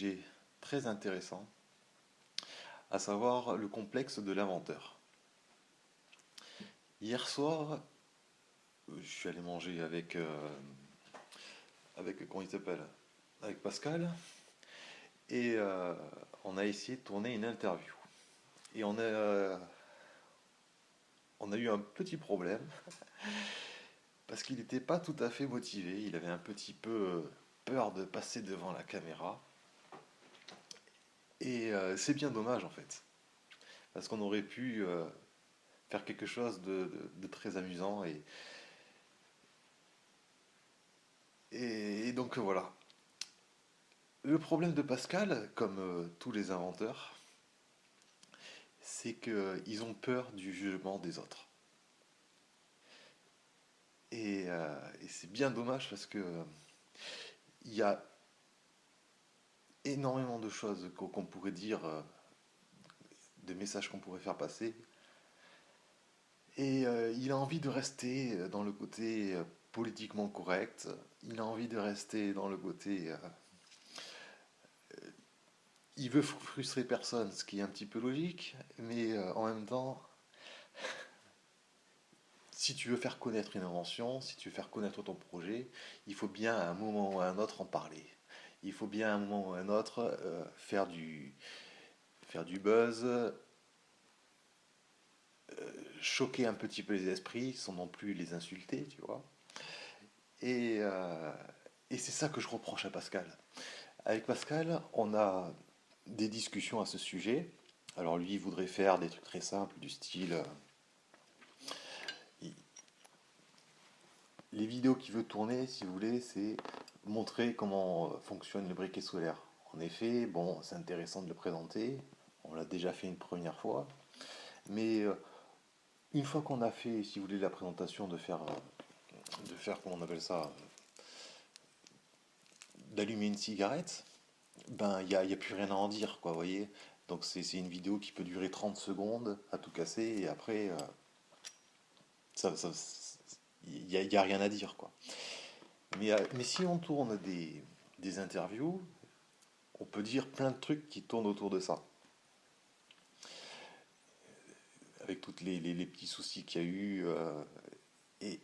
Sujet très intéressant, à savoir le complexe de l'inventeur. Hier soir, je suis allé manger avec comment il s'appelle? Avec Pascal, et on a essayé de tourner une interview. Et on a eu un petit problème, parce qu'il n'était pas tout à fait motivé, il avait un petit peu peur de passer devant la caméra, et c'est bien dommage en fait, parce qu'on aurait pu faire quelque chose de très amusant, et donc voilà. Le problème de Pascal, comme tous les inventeurs, c'est qu'ils ont peur du jugement des autres. Et c'est bien dommage parce que il y a énormément de choses qu'on pourrait dire, de messages qu'on pourrait faire passer. Et il a envie de rester dans le côté politiquement correct. Il a envie de rester dans le côté il veut frustrer personne, ce qui est un petit peu logique, mais en même temps, si tu veux faire connaître une invention, si tu veux faire connaître ton projet, il faut bien à un moment ou à un autre en parler. Il faut bien à un moment ou à un autre faire du buzz, choquer un petit peu les esprits, sans non plus les insulter, tu vois. Et, euh, et c'est ça que je reproche à Pascal. Avec Pascal, on a des discussions à ce sujet. Alors lui, il voudrait faire des trucs très simples, du style, il- les vidéos qu'il veut tourner, si vous voulez, c'est montrer comment fonctionne le briquet solaire. En effet, bon, c'est intéressant de le présenter. On l'a déjà fait une première fois. Mais une fois qu'on a fait, si vous voulez, la présentation, comment on appelle ça, d'allumer une cigarette, ben, il y a plus rien à en dire, quoi, vous voyez. Donc c'est une vidéo qui peut durer 30 secondes à tout casser, et après, il y a rien à dire, quoi. Mais si on tourne des interviews, on peut dire plein de trucs qui tournent autour de ça. Avec tous les petits soucis qu'il y a eu. Et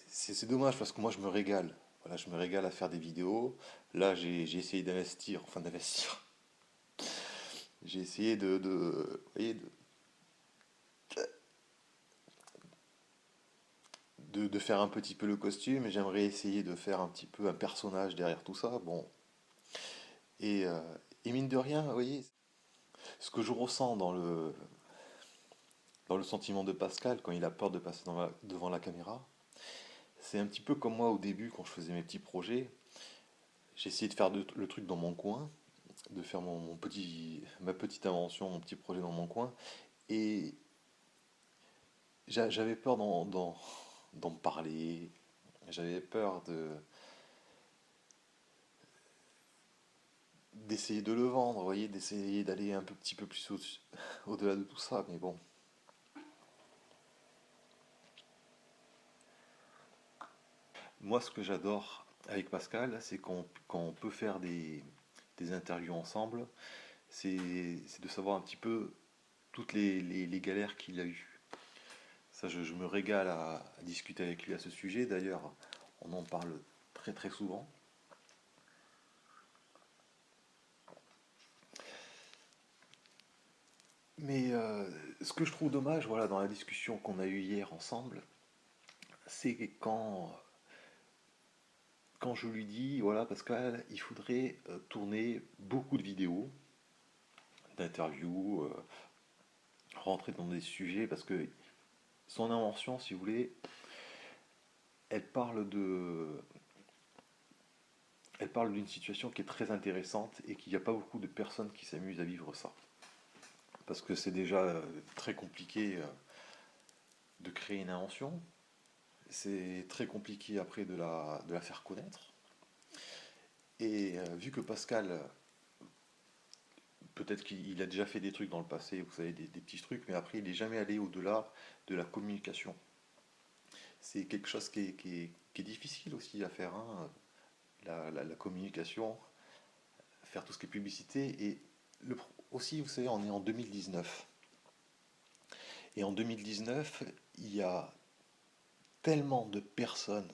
c'est dommage parce que moi je me régale. Voilà, je me régale à faire des vidéos. Là j'ai essayé d'investir, enfin d'investir. J'ai essayé vous voyez, de faire un petit peu le costume et j'aimerais essayer de faire un petit peu un personnage derrière tout ça. Bon. Et, euh, et mine de rien, vous voyez, ce que je ressens dans le sentiment de Pascal quand il a peur de passer devant la caméra, c'est un petit peu comme moi au début quand je faisais mes petits projets. J'essayais de faire le truc dans mon coin, de faire ma petite invention, mon petit projet dans mon coin. Et j'avais peur d'en parler. J'avais peur d'essayer de le vendre, vous voyez, d'essayer d'aller un petit peu plus au-delà de tout ça. Mais bon, moi ce que j'adore avec Pascal, c'est quand on peut faire des interviews ensemble, c'est de savoir un petit peu toutes les galères qu'il a eues. Ça, je me régale à discuter avec lui à ce sujet. D'ailleurs, on en parle très très souvent. Mais ce que je trouve dommage, voilà, dans la discussion qu'on a eue hier ensemble, c'est que quand je lui dis, voilà, Pascal, il faudrait tourner beaucoup de vidéos, d'interviews, rentrer dans des sujets, parce que son invention, si vous voulez, elle parle de, elle parle d'une situation qui est très intéressante et qu'il n'y a pas beaucoup de personnes qui s'amusent à vivre ça. Parce que c'est déjà très compliqué de créer une invention, c'est très compliqué après de la faire connaître. Et vu que Pascal, peut-être qu'il a déjà fait des trucs dans le passé, vous savez, des petits trucs, mais après il n'est jamais allé au-delà de la communication. C'est quelque chose qui est difficile aussi à faire, hein, la communication, faire tout ce qui est publicité. Et aussi, vous savez, on est en 2019. Et en 2019, il y a tellement de personnes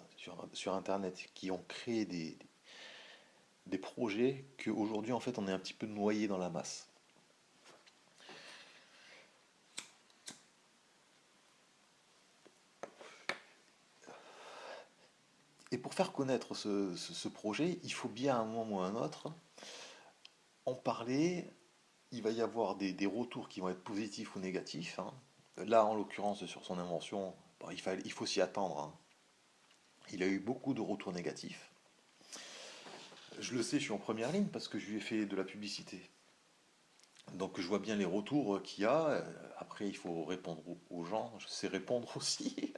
sur Internet qui ont créé des projets qu'aujourd'hui, en fait, on est un petit peu noyé dans la masse. Et pour faire connaître ce projet, il faut bien à un moment ou à un autre en parler. Il va y avoir des retours qui vont être positifs ou négatifs, hein. Là, en l'occurrence, sur son invention, bon, il faut s'y attendre, hein. Il a eu beaucoup de retours négatifs. Je le sais, je suis en première ligne parce que je lui ai fait de la publicité. Donc je vois bien les retours qu'il y a. Après, il faut répondre aux gens. Je sais répondre aussi.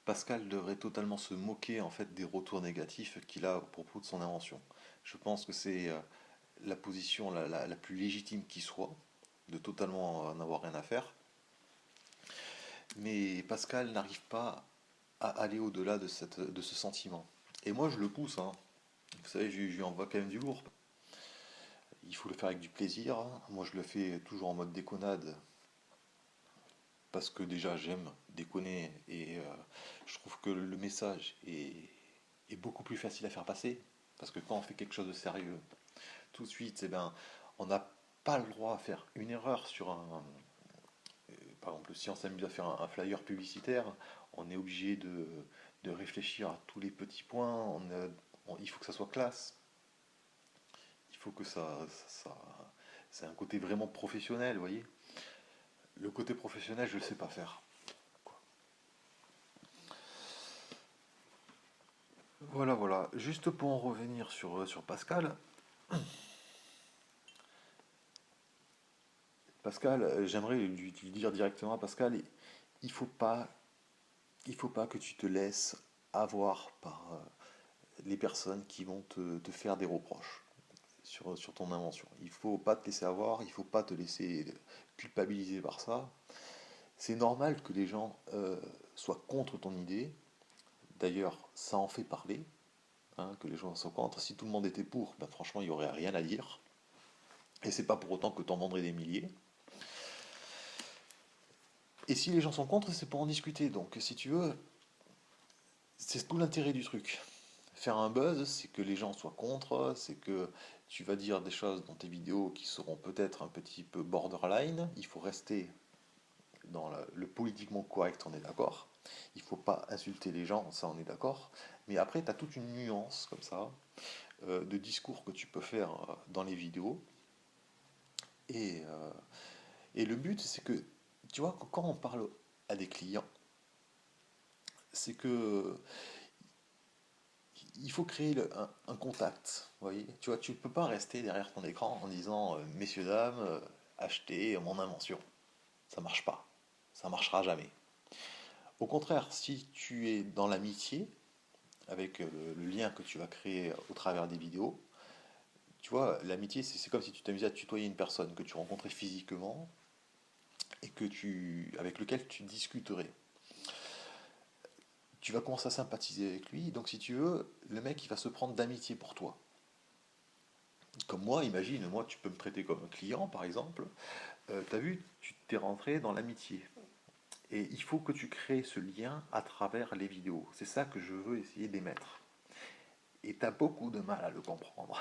Pascal devrait totalement se moquer en fait des retours négatifs qu'il a à propos de son invention. Je pense que c'est la position la plus légitime qui soit, de totalement n'avoir rien à faire. Mais Pascal n'arrive pas à aller au-delà de ce sentiment. Et moi, je le pousse, hein. Vous savez, je lui envoie quand même du lourd. Il faut le faire avec du plaisir. Moi, je le fais toujours en mode déconnade, parce que déjà, j'aime déconner et je trouve que le message est beaucoup plus facile à faire passer. Parce que quand on fait quelque chose de sérieux, tout de suite, eh ben, on n'a pas le droit à faire une erreur sur un. Par exemple, si on s'amuse à faire un flyer publicitaire, on est obligé de réfléchir à tous les petits points. Il faut que ça soit classe. Il faut que c'est un côté vraiment professionnel, vous voyez. Le côté professionnel, je ne le sais pas faire. Voilà, voilà. Juste pour en revenir sur Pascal. Pascal, j'aimerais lui dire directement à Pascal, il faut pas que tu te laisses avoir par les personnes qui vont te faire des reproches sur ton invention. Il faut pas te laisser avoir, il faut pas te laisser culpabiliser par ça. C'est normal que les gens soient contre ton idée. D'ailleurs, ça en fait parler, hein, que les gens soient contre. Si tout le monde était pour, ben franchement, il n'y aurait rien à dire. Et c'est pas pour autant que tu en vendrais des milliers. Et si les gens sont contre, c'est pour en discuter. Donc, si tu veux, c'est tout l'intérêt du truc. Faire un buzz, c'est que les gens soient contre, c'est que tu vas dire des choses dans tes vidéos qui seront peut-être un petit peu borderline. Il faut rester dans le politiquement correct, on est d'accord. Il ne faut pas insulter les gens, ça on est d'accord. Mais après, tu as toute une nuance comme ça de discours que tu peux faire dans les vidéos. Et, euh, et le but, c'est que, tu vois, quand on parle à des clients, c'est que il faut créer un contact. Vous voyez, tu vois, tu peux pas rester derrière ton écran en disant messieurs dames, achetez mon invention. Ça marche pas. Ça marchera jamais. Au contraire, si tu es dans l'amitié, avec le lien que tu vas créer au travers des vidéos, tu vois, l'amitié, c'est comme si tu t'amusais à tutoyer une personne que tu rencontrais physiquement et avec lequel tu discuterais. Tu vas commencer à sympathiser avec lui, donc si tu veux, le mec il va se prendre d'amitié pour toi. Comme moi, imagine, moi tu peux me traiter comme un client par exemple, tu as vu, tu t'es rentré dans l'amitié. Et il faut que tu crées ce lien à travers les vidéos. C'est ça que je veux essayer d'émettre. Et tu as beaucoup de mal à le comprendre.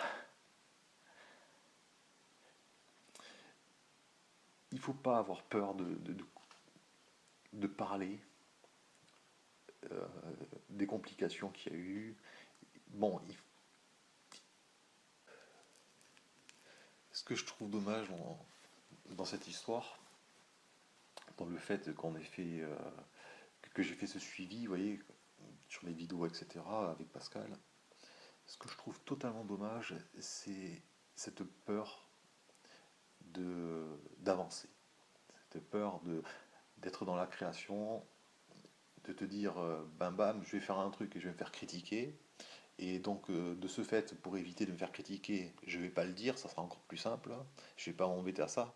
Il ne faut pas avoir peur de parler euh, des complications qu'il y a eu. Bon, ce que je trouve dommage dans cette histoire, dans le fait qu'on ait fait, que j'ai fait ce suivi, vous voyez, sur les vidéos, etc., avec Pascal, ce que je trouve totalement dommage, c'est cette peur d'avancer, cette peur d'être dans la création, de te dire, bam bam, je vais faire un truc et je vais me faire critiquer. Et donc, de ce fait, pour éviter de me faire critiquer, je ne vais pas le dire, ça sera encore plus simple. Je ne vais pas m'embêter à ça.